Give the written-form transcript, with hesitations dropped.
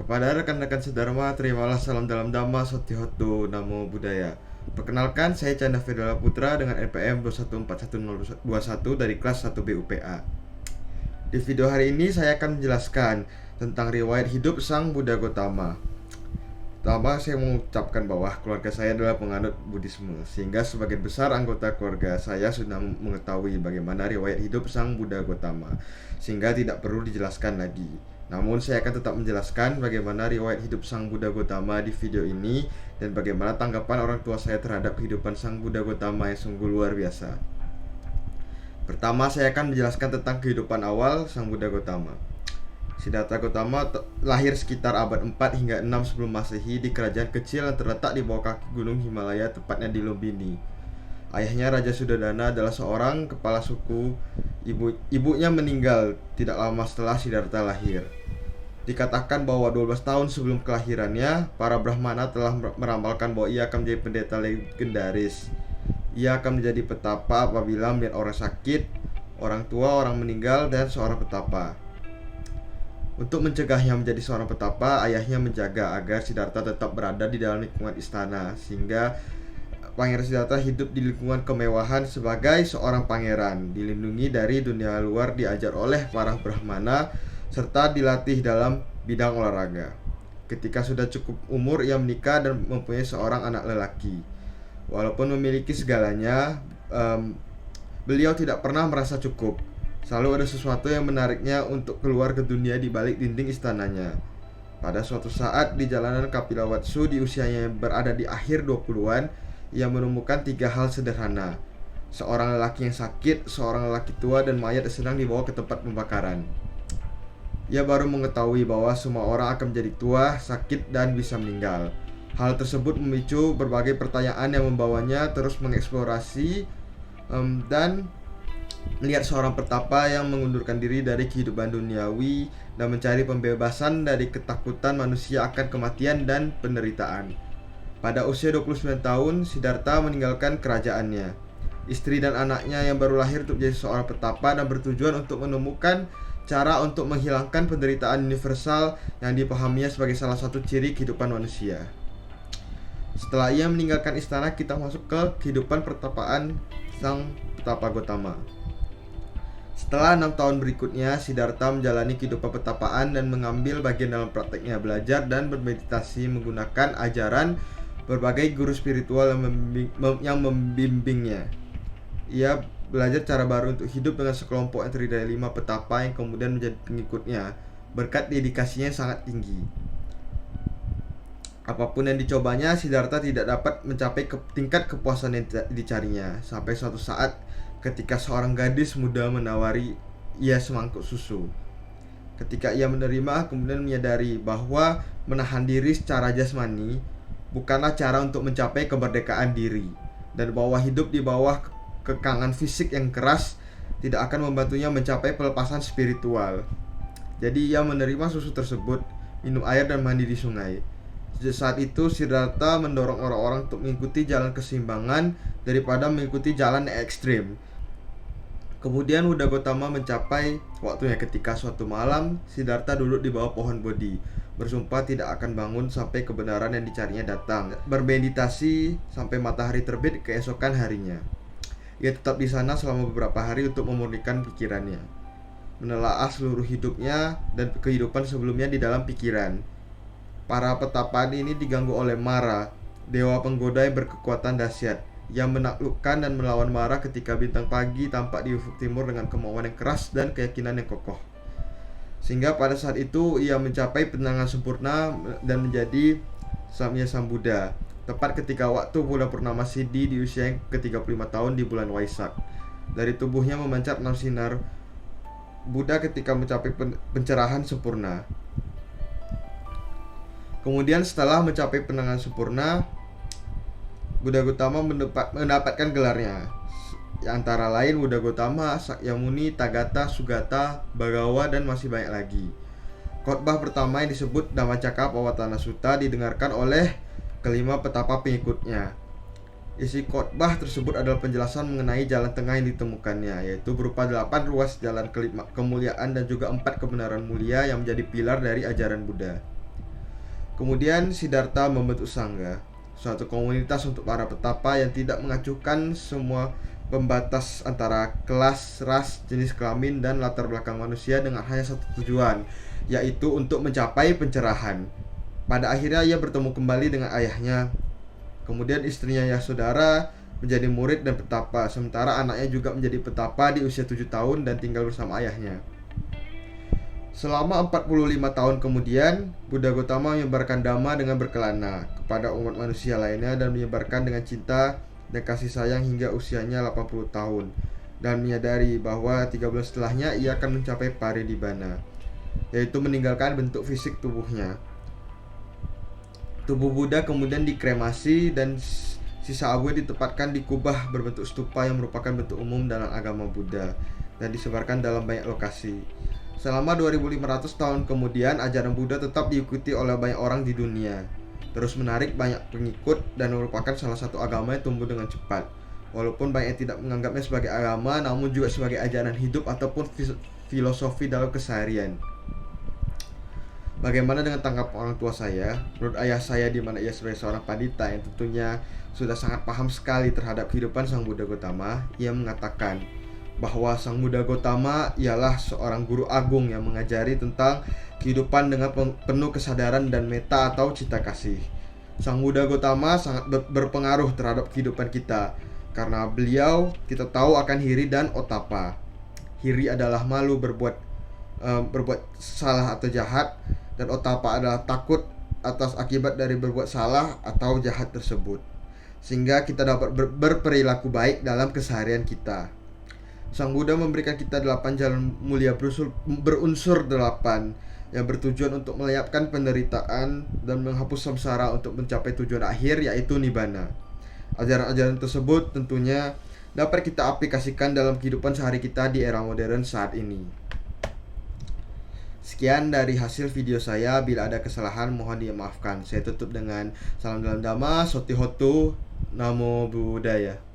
Kepada rekan-rekan sedharma, terimalah salam dalam Dhamma Sottihotu Namo Buddhaya. Perkenalkan, saya Canda Fedela Putra dengan NPM 2141021 dari kelas 1 BUPA. Di video hari ini saya akan menjelaskan tentang riwayat hidup Sang Buddha Gotama. Pertama, saya mengucapkan bahwa keluarga saya adalah penganut Buddhisme, sehingga sebagian besar anggota keluarga saya sudah mengetahui bagaimana riwayat hidup Sang Buddha Gotama, sehingga tidak perlu dijelaskan lagi. Namun saya akan tetap menjelaskan bagaimana riwayat hidup Sang Buddha Gotama di video ini dan bagaimana tanggapan orang tua saya terhadap kehidupan Sang Buddha Gotama yang sungguh luar biasa. Pertama, saya akan menjelaskan tentang kehidupan awal Sang Buddha Gotama. Siddhartha Gautama lahir sekitar abad 4 hingga 6 sebelum Masehi di kerajaan kecil yang terletak di bawah kaki gunung Himalaya, tepatnya di Lumbini. Ayahnya Raja Sudadana adalah seorang kepala suku. Ibunya meninggal tidak lama setelah Siddhartha lahir. Dikatakan bahwa 12 tahun sebelum kelahirannya, para Brahmana telah meramalkan bahwa ia akan menjadi pendeta legendaris. Ia akan menjadi petapa apabila melihat orang sakit, orang tua, orang meninggal, dan seorang petapa. Untuk mencegahnya menjadi seorang petapa, ayahnya menjaga agar Siddhartha tetap berada di dalam lingkungan istana, sehingga Pangeran Siddhartha hidup di lingkungan kemewahan sebagai seorang pangeran, dilindungi dari dunia luar, diajar oleh para Brahmana, serta dilatih dalam bidang olahraga. Ketika sudah cukup umur, ia menikah dan mempunyai seorang anak lelaki. Walaupun memiliki segalanya, beliau tidak pernah merasa cukup. Selalu ada sesuatu yang menariknya untuk keluar ke dunia di balik dinding istananya. Pada suatu saat di jalanan Kapilavatthu di usianya yang berada di akhir 20-an, ia menemukan 3 hal sederhana. Seorang lelaki yang sakit, seorang lelaki tua, dan mayat yang sedang dibawa ke tempat pembakaran. Ia baru mengetahui bahwa semua orang akan menjadi tua, sakit, dan bisa meninggal. Hal tersebut memicu berbagai pertanyaan yang membawanya terus mengeksplorasi dan melihat seorang petapa yang mengundurkan diri dari kehidupan duniawi dan mencari pembebasan dari ketakutan manusia akan kematian dan penderitaan. Pada usia 29 tahun, Siddhartha meninggalkan kerajaannya, istri dan anaknya yang baru lahir untuk menjadi seorang petapa dan bertujuan untuk menemukan cara untuk menghilangkan penderitaan universal yang dipahaminya sebagai salah satu ciri kehidupan manusia. Setelah ia meninggalkan istana, kita masuk ke kehidupan pertapaan Sang Petapa Gotama. Setelah 6 tahun berikutnya, Siddhartha menjalani kehidupan petapaan dan mengambil bagian dalam prakteknya belajar dan bermeditasi menggunakan ajaran berbagai guru spiritual yang membimbingnya. Ia belajar cara baru untuk hidup dengan sekelompok yang terdiri dari 5 petapa yang kemudian menjadi pengikutnya berkat dedikasinya yang sangat tinggi. Apapun yang dicobanya, Siddhartha tidak dapat mencapai tingkat kepuasan yang dicarinya, sampai suatu saat ketika seorang gadis muda menawari ia semangkuk susu. Ketika ia menerima, kemudian menyadari bahwa menahan diri secara jasmani bukanlah cara untuk mencapai kemerdekaan diri, dan bahwa hidup di bawah kekangan fisik yang keras tidak akan membantunya mencapai pelepasan spiritual. Jadi ia menerima susu tersebut, minum air dan mandi di sungai. Sejak saat itu, Siddhartha mendorong orang-orang untuk mengikuti jalan keseimbangan daripada mengikuti jalan yang ekstrim. Kemudian Buddha Gotama mencapai waktunya ketika suatu malam Siddhartha duduk di bawah pohon bodhi, bersumpah tidak akan bangun sampai kebenaran yang dicarinya datang, bermeditasi sampai matahari terbit keesokan harinya. Ia tetap di sana selama beberapa hari untuk memurnikan pikirannya, menelaah seluruh hidupnya dan kehidupan sebelumnya di dalam pikiran. Para petapaan ini diganggu oleh Mara, dewa penggoda yang berkekuatan dahsyat, yang menaklukkan dan melawan Mara ketika bintang pagi tampak di ufuk timur dengan kemauan yang keras dan keyakinan yang kokoh. Sehingga pada saat itu ia mencapai penenangan sempurna dan menjadi Samya Sambuddha, tepat ketika waktu bulan purnama Siddhi di usia yang ke-35 tahun di bulan Waisak. Dari tubuhnya memancar 6 sinar Buddha ketika mencapai pencerahan sempurna. Kemudian setelah mencapai penenangan sempurna, Buddha Gotama mendapatkan gelarnya, antara lain Buddha Gotama, Sakyamuni, Tathagata, Sugata, Bhagawa, dan masih banyak lagi. Khotbah pertama yang disebut Dhammacakkappavattana Sutta didengarkan oleh kelima petapa pengikutnya. Isi khotbah tersebut adalah penjelasan mengenai jalan tengah yang ditemukannya, yaitu berupa 8 ruas jalan kemuliaan dan juga 4 kebenaran mulia yang menjadi pilar dari ajaran Buddha. Kemudian Siddhartha membentuk Sangha, suatu komunitas untuk para petapa yang tidak mengacuhkan semua pembatas antara kelas, ras, jenis kelamin, dan latar belakang manusia dengan hanya satu tujuan, yaitu untuk mencapai pencerahan. Pada akhirnya ia bertemu kembali dengan ayahnya. Kemudian istrinya Yasodhara menjadi murid dan petapa, sementara anaknya juga menjadi petapa di usia 7 tahun dan tinggal bersama ayahnya. Selama 45 tahun kemudian, Buddha Gautama menyebarkan Dhamma dengan berkelana kepada umat manusia lainnya dan menyebarkan dengan cinta dan kasih sayang hingga usianya 80 tahun, dan menyadari bahwa 3 bulan setelahnya ia akan mencapai parinibbana, yaitu meninggalkan bentuk fisik tubuhnya. Tubuh Buddha kemudian dikremasi dan sisa abu ditempatkan di kubah berbentuk stupa yang merupakan bentuk umum dalam agama Buddha dan disebarkan dalam banyak lokasi. Selama 2500 tahun kemudian, ajaran Buddha tetap diikuti oleh banyak orang di dunia, terus menarik banyak pengikut dan merupakan salah satu agama yang tumbuh dengan cepat. Walaupun banyak yang tidak menganggapnya sebagai agama, namun juga sebagai ajaran hidup ataupun filosofi dalam keseharian. Bagaimana dengan tanggapan orang tua saya? Menurut ayah saya, di mana ia sebagai seorang pandita yang tentunya sudah sangat paham sekali terhadap kehidupan Sang Buddha Gautama, ia mengatakan bahwa Sang Buddha Gautama ialah seorang guru agung yang mengajari tentang kehidupan dengan penuh kesadaran dan metta atau cinta kasih. Sang Buddha Gautama sangat berpengaruh terhadap kehidupan kita, karena beliau kita tahu akan hiri dan otapa. Hiri adalah malu berbuat salah atau jahat, dan otapa adalah takut atas akibat dari berbuat salah atau jahat tersebut, sehingga kita dapat berperilaku baik dalam keseharian kita. Sang Buddha memberikan kita 8 jalan mulia berunsur 8 yang bertujuan untuk melenyapkan penderitaan dan menghapus samsara untuk mencapai tujuan akhir, yaitu nibbana. Ajaran-ajaran tersebut tentunya dapat kita aplikasikan dalam kehidupan sehari kita di era modern saat ini. Sekian dari hasil video saya. Bila ada kesalahan mohon dimaafkan. Saya tutup dengan salam dalam Dhamma, Sotihotu, Namo Buddhaya.